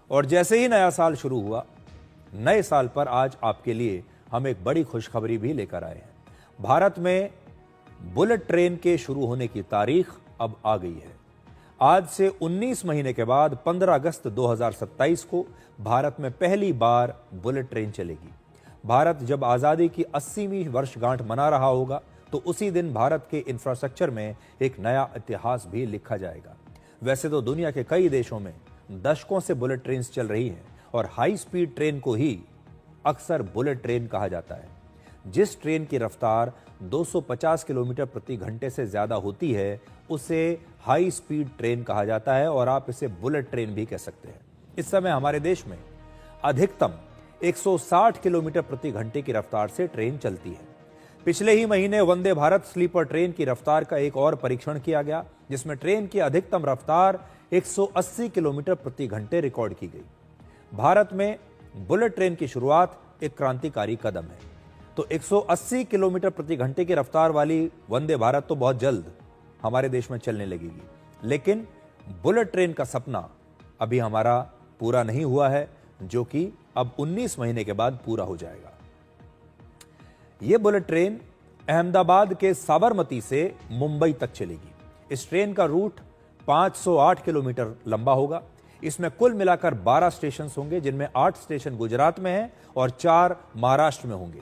और जैसे ही नया साल शुरू हुआ, नए साल पर आज आपके लिए हम एक बड़ी खुशखबरी भी लेकर आए हैं। भारत में बुलेट ट्रेन के शुरू होने की तारीख अब आ गई है। आज से 19 महीने के बाद 15 अगस्त 2027 को भारत में पहली बार बुलेट ट्रेन चलेगी। भारत जब आज़ादी की 80वीं वर्षगांठ मना रहा होगा तो उसी दिन भारत के इंफ्रास्ट्रक्चर में एक नया इतिहास भी लिखा जाएगा। वैसे तो दुनिया के कई देशों में दशकों से बुलेट ट्रेन चल रही हैं और हाई स्पीड ट्रेन को ही अक्सर बुलेट ट्रेन कहा जाता है। जिस ट्रेन की रफ्तार 250 किलोमीटर प्रति घंटे से ज्यादा होती है उसे हाई स्पीड ट्रेन कहा जाता है और आप इसे बुलेट ट्रेन भी कह सकते हैं। इस समय हमारे देश में अधिकतम 160 किलोमीटर प्रति घंटे की रफ्तार से ट्रेन चलती है। पिछले ही महीने वंदे भारत स्लीपर ट्रेन की रफ्तार का एक और परीक्षण किया गया, जिसमें ट्रेन की अधिकतम रफ्तार 180 किलोमीटर प्रति घंटे रिकॉर्ड की गई। भारत में बुलेट ट्रेन की शुरुआत एक क्रांतिकारी कदम है। तो 180 किलोमीटर प्रति घंटे की रफ्तार वाली वंदे भारत तो बहुत जल्द हमारे देश में चलने लगेगी, लेकिन बुलेट ट्रेन का सपना अभी हमारा पूरा नहीं हुआ है, जो कि अब 19 महीने के बाद पूरा हो जाएगा। यह बुलेट ट्रेन अहमदाबाद के साबरमती से मुंबई तक चलेगी। इस ट्रेन का रूट 508 किलोमीटर लंबा होगा। इसमें कुल मिलाकर 12 स्टेशन होंगे, जिनमें 8 स्टेशन गुजरात में हैं और 4 महाराष्ट्र में होंगे।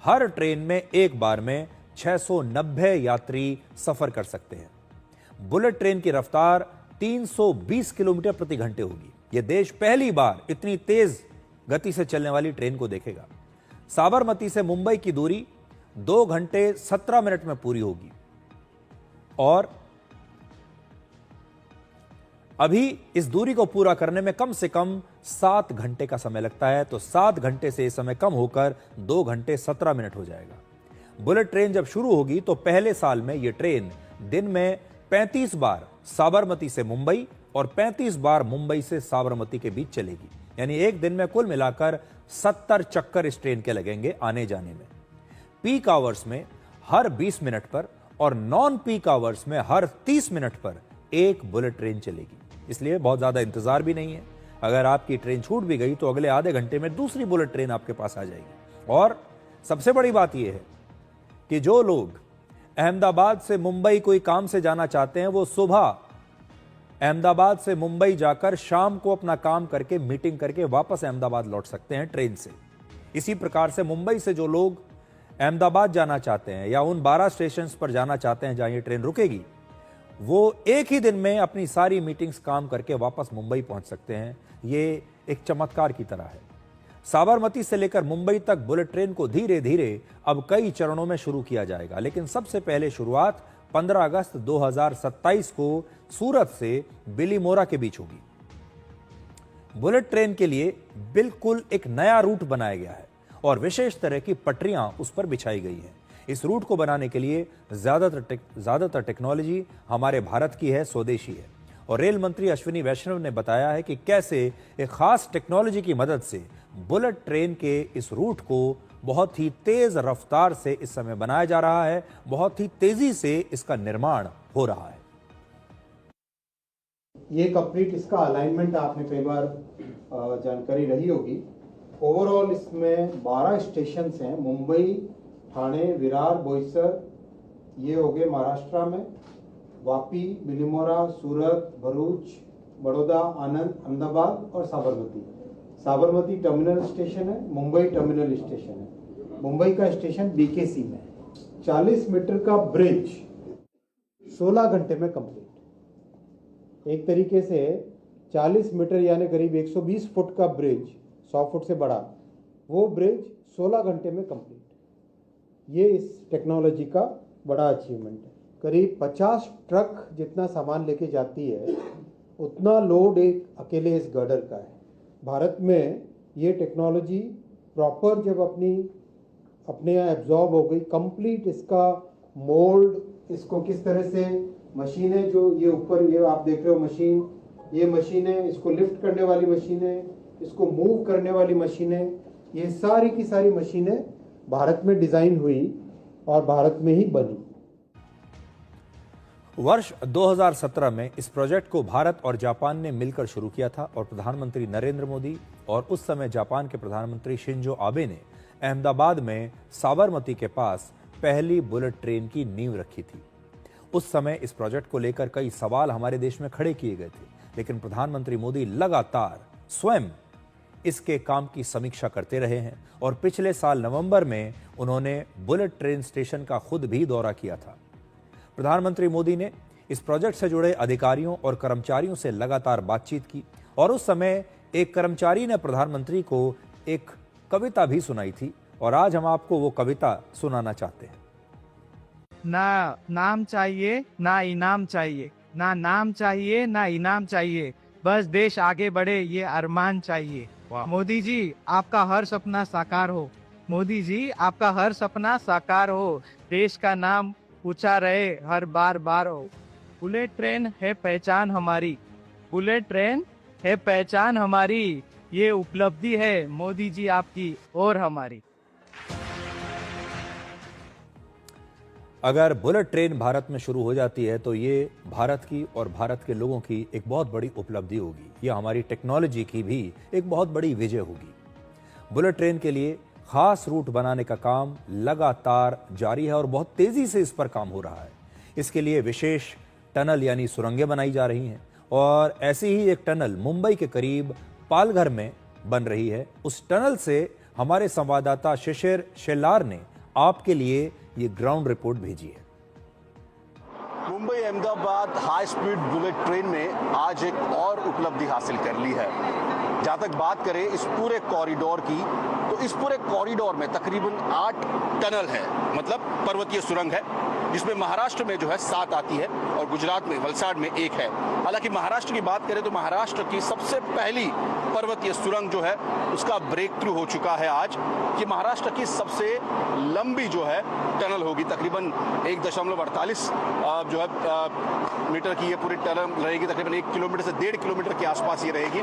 हर ट्रेन में एक बार में 690 यात्री सफर कर सकते हैं। बुलेट ट्रेन की रफ्तार 320 किलोमीटर प्रति घंटे होगी। यह देश पहली बार इतनी तेज गति से चलने वाली ट्रेन को देखेगा। साबरमती से मुंबई की दूरी 2 घंटे 17 मिनट में पूरी होगी और अभी इस दूरी को पूरा करने में कम से कम 7 घंटे का समय लगता है, तो 7 घंटे से यह समय कम होकर 2 घंटे 17 मिनट हो जाएगा। बुलेट ट्रेन जब शुरू होगी तो पहले साल में यह ट्रेन दिन में 35 बार साबरमती से मुंबई और 35 बार मुंबई से साबरमती के बीच चलेगी। यानी एक दिन में कुल मिलाकर 70 चक्कर इस ट्रेन के लगेंगे आने जाने में। पीक आवर्स में हर 20 मिनट पर और नॉन पीक आवर्स में हर 30 मिनट पर एक बुलेट ट्रेन चलेगी, इसलिए बहुत ज्यादा इंतजार भी नहीं है। अगर आपकी ट्रेन छूट भी गई तो अगले आधे घंटे में दूसरी बुलेट ट्रेन आपके पास आ जाएगी। और सबसे बड़ी बात यह है कि जो लोग अहमदाबाद से मुंबई कोई काम से जाना चाहते हैं, वो सुबह अहमदाबाद से मुंबई जाकर शाम को अपना काम करके मीटिंग करके वापस अहमदाबाद लौट सकते हैं ट्रेन से। इसी प्रकार से मुंबई से जो लोग अहमदाबाद जाना चाहते हैं या उन 12 स्टेशन पर जाना चाहते हैं जहां ये ट्रेन रुकेगी, वो एक ही दिन में अपनी सारी मीटिंग्स काम करके वापस मुंबई पहुंच सकते हैं। ये एक चमत्कार की तरह है। साबरमती से लेकर मुंबई तक बुलेट ट्रेन को धीरे धीरे अब कई चरणों में शुरू किया जाएगा, लेकिन सबसे पहले शुरुआत 15 अगस्त 2027 को सूरत से बिलीमोरा के बीच होगी। बुलेट ट्रेन के लिए बिल्कुल एक नया रूट बनाया गया है और विशेष तरह की पटरियां उस पर बिछाई गई हैं। इस रूट को बनाने के लिए ज्यादातर टेक्नोलॉजी हमारे भारत की है, स्वदेशी है। और रेल मंत्री अश्विनी वैष्णव ने बताया है कि कैसे एक खास टेक्नोलॉजी की मदद से बुलेट ट्रेन के इस रूट को बहुत ही तेज रफ्तार से इस समय बनाया जा रहा है, बहुत ही तेजी से इसका निर्माण हो रहा है। ये कंप्लीट इसका अलाइनमेंट आपने कई बार जानकारी रही होगी। ओवरऑल इसमें 12 स्टेशन हैं। मुंबई, ठाणे, विरार, बोईसर, ये हो गए महाराष्ट्र में, वापी, बिलीमोरा, सूरत, भरूच, बड़ौदा, आनंद, अहमदाबाद और साबरमती। साबरमती टर्मिनल स्टेशन है, मुंबई टर्मिनल स्टेशन है। मुंबई का स्टेशन बीकेसी में। 40 मीटर का ब्रिज 16 घंटे में कंप्लीट। एक तरीके से 40 मीटर यानी करीब 120 फुट का ब्रिज, 100 फुट से बड़ा, वो ब्रिज 16 घंटे में कंप्लीट। ये इस टेक्नोलॉजी का बड़ा अचीवमेंट है। करीब 50 ट्रक जितना सामान लेके जाती है उतना लोड एक अकेले इस गर्डर का है। भारत में ये टेक्नोलॉजी प्रॉपर जब अपने यहाँ एब्जॉर्ब हो गई, कंप्लीट इसका मोल्ड, इसको किस तरह से मशीनें, जो ये ऊपर ये आप देख रहे हो मशीन, ये मशीनें, इसको लिफ्ट करने वाली मशीनें, इसको मूव करने वाली मशीनें, ये सारी की सारी मशीनें भारत में डिजाइन हुई और भारत में ही बनी। वर्ष 2017 में इस प्रोजेक्ट को भारत और जापान ने मिलकर शुरू किया था और प्रधानमंत्री नरेंद्र मोदी और उस समय जापान के प्रधानमंत्री शिंजो आबे ने अहमदाबाद में साबरमती के पास पहली बुलेट ट्रेन की नींव रखी थी। उस समय इस प्रोजेक्ट को लेकर कई सवाल हमारे देश में खड़े किए गए थे, लेकिन प्रधानमंत्री मोदी लगातार स्वयं इसके काम की समीक्षा करते रहे हैं और पिछले साल नवंबर में उन्होंने बुलेट ट्रेन स्टेशन का खुद भी दौरा किया था। प्रधानमंत्री मोदी ने इस प्रोजेक्ट से जुड़े अधिकारियों और कर्मचारियों से लगातार बातचीत की और उस समय एक कर्मचारी ने प्रधानमंत्री को एक कविता भी सुनाई थी और आज हम आपको वो कविता सुनाना चाहते हैं। ना नाम चाहिए ना इनाम चाहिए, ना नाम चाहिए ना इनाम चाहिए, बस देश आगे बढ़े ये अरमान चाहिए। मोदी जी आपका हर सपना साकार हो, मोदी जी आपका हर सपना साकार हो, देश का नाम ऊंचा रहे हर बार बार हो। बुलेट ट्रेन है पहचान हमारी, बुलेट ट्रेन है पहचान हमारी, ये उपलब्धि है मोदी जी आपकी और हमारी। अगर बुलेट ट्रेन भारत में शुरू हो जाती है तो ये भारत की और भारत के लोगों की एक बहुत बड़ी उपलब्धि होगी। ये हमारी टेक्नोलॉजी की भी एक बहुत बड़ी विजय होगी। बुलेट ट्रेन के लिए खास रूट बनाने का काम लगातार जारी है और बहुत तेजी से इस पर काम हो रहा है। इसके लिए विशेष टनल यानी सुरंगें बनाई जा रही हैं और ऐसी ही एक टनल मुंबई के करीब पालघर में बन रही है। उस टनल से हमारे संवाददाता शिशिर शेलार ने आपके लिए ये ग्राउंड रिपोर्ट भेजी है। Mumbai Ahmedabad high speed bullet train ने आज एक और उपलब्धि हासिल कर ली है। जहां तक बात करें इस पूरे कॉरिडोर की, तो इस पूरे कॉरिडोर में तकरीबन 8 टनल है, मतलब पर्वतीय सुरंग है, जिसमें महाराष्ट्र में जो है 7 आती है और गुजरात में वलसाड में 1 है। हालांकि महाराष्ट्र की बात करें तो महाराष्ट्र की सबसे पहली पर्वतीय सुरंग जो है उसका ब्रेक थ्रू हो चुका है आज। ये महाराष्ट्र की सबसे लंबी जो है टनल होगी, तकरीबन 1.48 जो है मीटर की ये पूरी टनल रहेगी, तकरीबन 1 किलोमीटर से 1.5 किलोमीटर के आसपास ये रहेगी।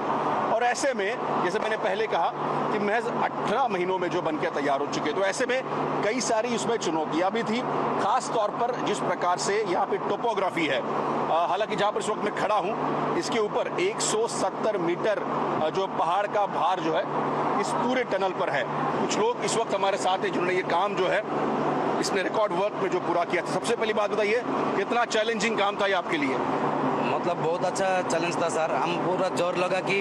और ऐसे में जैसे मैंने पहले कहा कि महज 18 महीनों में जो बनकर तैयार हो चुके, तो ऐसे में कई सारी उसमें चुनौतियां भी थी, खास तौर पर जिस प्रकार से यहाँ पे टोपोग्राफी है। हालांकि जहाँ पर इस वक्त मैं खड़ा हूँ इसके ऊपर 170 मीटर जो पहाड़ का भार जो है इस पूरे टनल पर है। कुछ लोग इस वक्त हमारे साथ हैं जिन्होंने ये काम जो है इसने रिकॉर्ड वर्क में जो पूरा किया था। सबसे पहली बात बताइए, कितना चैलेंजिंग काम था ये आपके लिए? मतलब बहुत अच्छा चैलेंज था सर, हम पूरा जोर लगा कि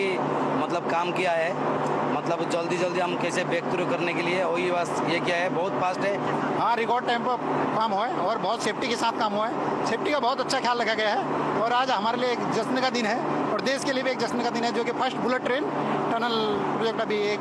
मतलब काम किया है, मतलब जल्दी जल्दी हम कैसे ब्रेक थ्रू करने के लिए वही बस ये किया है। बहुत फास्ट है। हाँ, रिकॉर्ड टाइम पर काम हुआ है और बहुत सेफ्टी के साथ काम हुआ है। सेफ्टी का बहुत अच्छा ख्याल रखा गया है और आज हमारे लिए एक जश्न का दिन है और देश के लिए भी एक जश्न का दिन है, जो कि first bullet train tunnel project अभी एक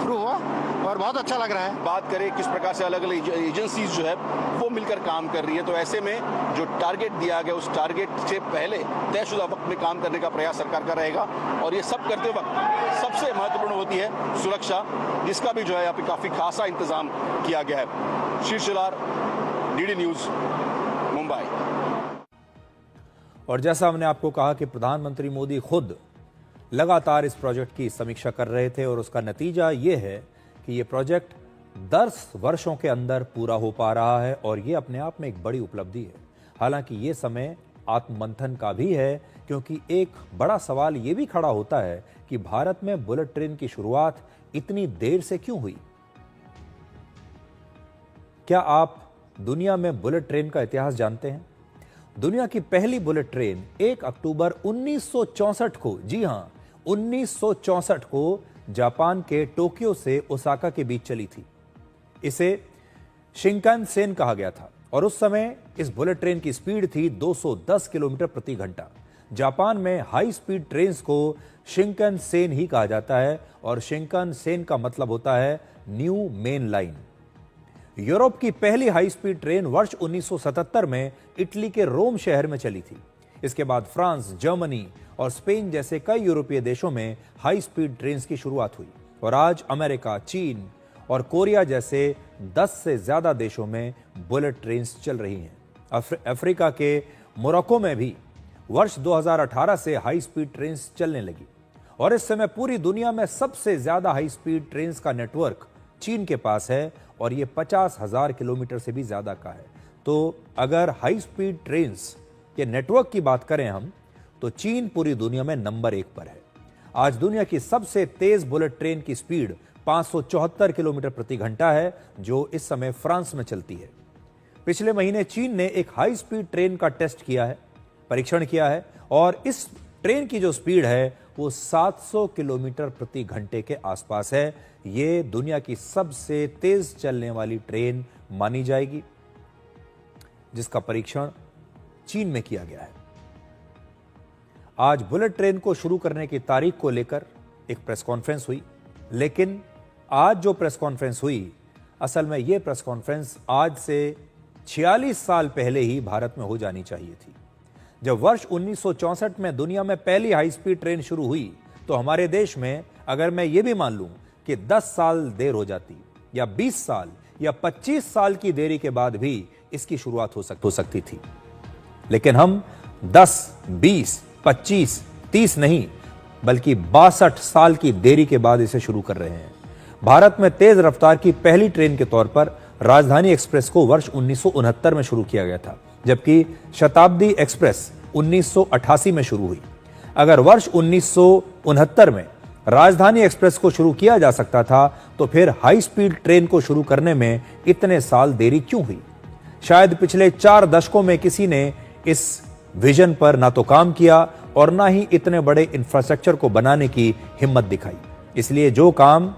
शुरू हुआ और बहुत अच्छा लग रहा है। बात करें किस प्रकार से अलग अलग एजेंसीज जो है वो मिलकर काम कर रही है, तो ऐसे में जो टारगेट दिया गया उस टारगेट से पहले तयशुदा वक्त में काम करने का प्रयास सरकार का रहेगा। और ये सब करते वक्त सबसे महत्वपूर्ण होती है सुरक्षा, जिसका भी जो है यहाँ पे काफी खासा इंतजाम किया गया है। शीर्षलार, डीडी न्यूज, मुंबई। और जैसा हमने आपको कहा कि प्रधानमंत्री मोदी खुद लगातार इस प्रोजेक्ट की समीक्षा कर रहे थे और उसका नतीजा ये है कि ये प्रोजेक्ट 10 वर्षों के अंदर पूरा हो पा रहा है और ये अपने आप में एक बड़ी उपलब्धि है। हालांकि ये समय आत्ममंथन का भी है, क्योंकि एक बड़ा सवाल ये भी खड़ा होता है कि भारत में बुलेट ट्रेन की शुरुआत इतनी देर से क्यों हुई। क्या आप दुनिया में बुलेट ट्रेन का इतिहास जानते हैं? दुनिया की पहली बुलेट ट्रेन 1 अक्टूबर 1964 को, जी हां 1964 को जापान के टोक्यो से ओसाका के बीच चली थी। इसे शिंकानसेन कहा गया था और उस समय इस बुलेट ट्रेन की स्पीड थी 210 किलोमीटर प्रति घंटा। जापान में हाई स्पीड ट्रेन्स को शिंकानसेन ही कहा जाता है और शिंकानसेन का मतलब होता है न्यू मेन लाइन। यूरोप की पहली हाई स्पीड ट्रेन वर्ष 1977 में इटली के रोम शहर में चली थी। इसके बाद फ्रांस, जर्मनी और स्पेन जैसे कई यूरोपीय देशों में हाई स्पीड ट्रेन्स की शुरुआत हुई और आज अमेरिका, चीन और कोरिया जैसे 10 से ज्यादा देशों में बुलेट ट्रेन्स चल रही हैं। अफ्रीका के मोरक्को में भी वर्ष 2018 से हाई स्पीड ट्रेन्स चलने लगी और इस समय पूरी दुनिया में सबसे ज्यादा हाई स्पीड ट्रेन्स का नेटवर्क चीन के पास है और ये 50,000 किलोमीटर से भी ज्यादा का है। तो अगर हाई स्पीड ट्रेन्स कि नेटवर्क की बात करें हम तो चीन पूरी दुनिया में नंबर 1 पर है। आज दुनिया की सबसे तेज बुलेट ट्रेन की स्पीड 574 किलोमीटर प्रति घंटा है, जो इस समय फ्रांस में चलती है। पिछले महीने चीन ने एक हाई स्पीड ट्रेन का टेस्ट किया है, परीक्षण किया है, और इस ट्रेन की जो स्पीड है वो 700 किलोमीटर प्रति घंटे के आसपास है। ये दुनिया की सबसे तेज चलने वाली ट्रेन मानी जाएगी, जिसका परीक्षण चीन में किया गया है। आज बुलेट ट्रेन को शुरू करने की तारीख को लेकर एक प्रेस कॉन्फ्रेंस हुई, लेकिन आज जो प्रेस कॉन्फ्रेंस हुई, असल में यह प्रेस कॉन्फ्रेंस आज से 46 साल पहले ही भारत में हो जानी चाहिए थी। जब वर्ष 1964 में दुनिया में पहली हाई स्पीड ट्रेन शुरू हुई, तो हमारे देश में अगर मैं ये भी मान लूं कि 10 साल देर हो जाती, या 20 साल या 25 साल की देरी के बाद भी इसकी शुरुआत हो सकती थी, लेकिन हम 10, 20, 25, 30 नहीं बल्कि 62 साल की देरी के बाद इसे शुरू कर रहे हैं। भारत में तेज रफ्तार की पहली ट्रेन के तौर पर राजधानी एक्सप्रेस को वर्ष 1969 में शुरू किया गया था, जबकि शताब्दी एक्सप्रेस 1988 में शुरू हुई। अगर वर्ष 1969 में राजधानी एक्सप्रेस को शुरू किया जा सकता था, तो फिर हाई स्पीड ट्रेन को शुरू करने में इतने साल देरी क्यों हुई? शायद पिछले 4 दशकों में किसी ने इस विजन पर ना तो काम किया और ना ही इतने बड़े इंफ्रास्ट्रक्चर को बनाने की हिम्मत दिखाई। इसलिए जो काम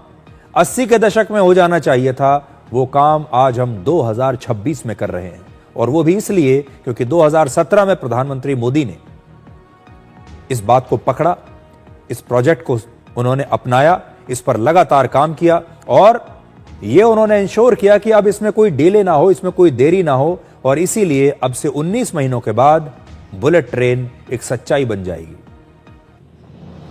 80 के दशक में हो जाना चाहिए था, वो काम आज हम 2026 में कर रहे हैं, और वो भी इसलिए क्योंकि 2017 में प्रधानमंत्री मोदी ने इस बात को पकड़ा, इस प्रोजेक्ट को उन्होंने अपनाया, इस पर लगातार काम किया, और ये उन्होंने इंश्योर किया कि अब इसमें कोई डिले ना हो, इसमें कोई देरी ना हो, और इसीलिए अब से 19 महीनों के बाद बुलेट ट्रेन एक सच्चाई बन जाएगी।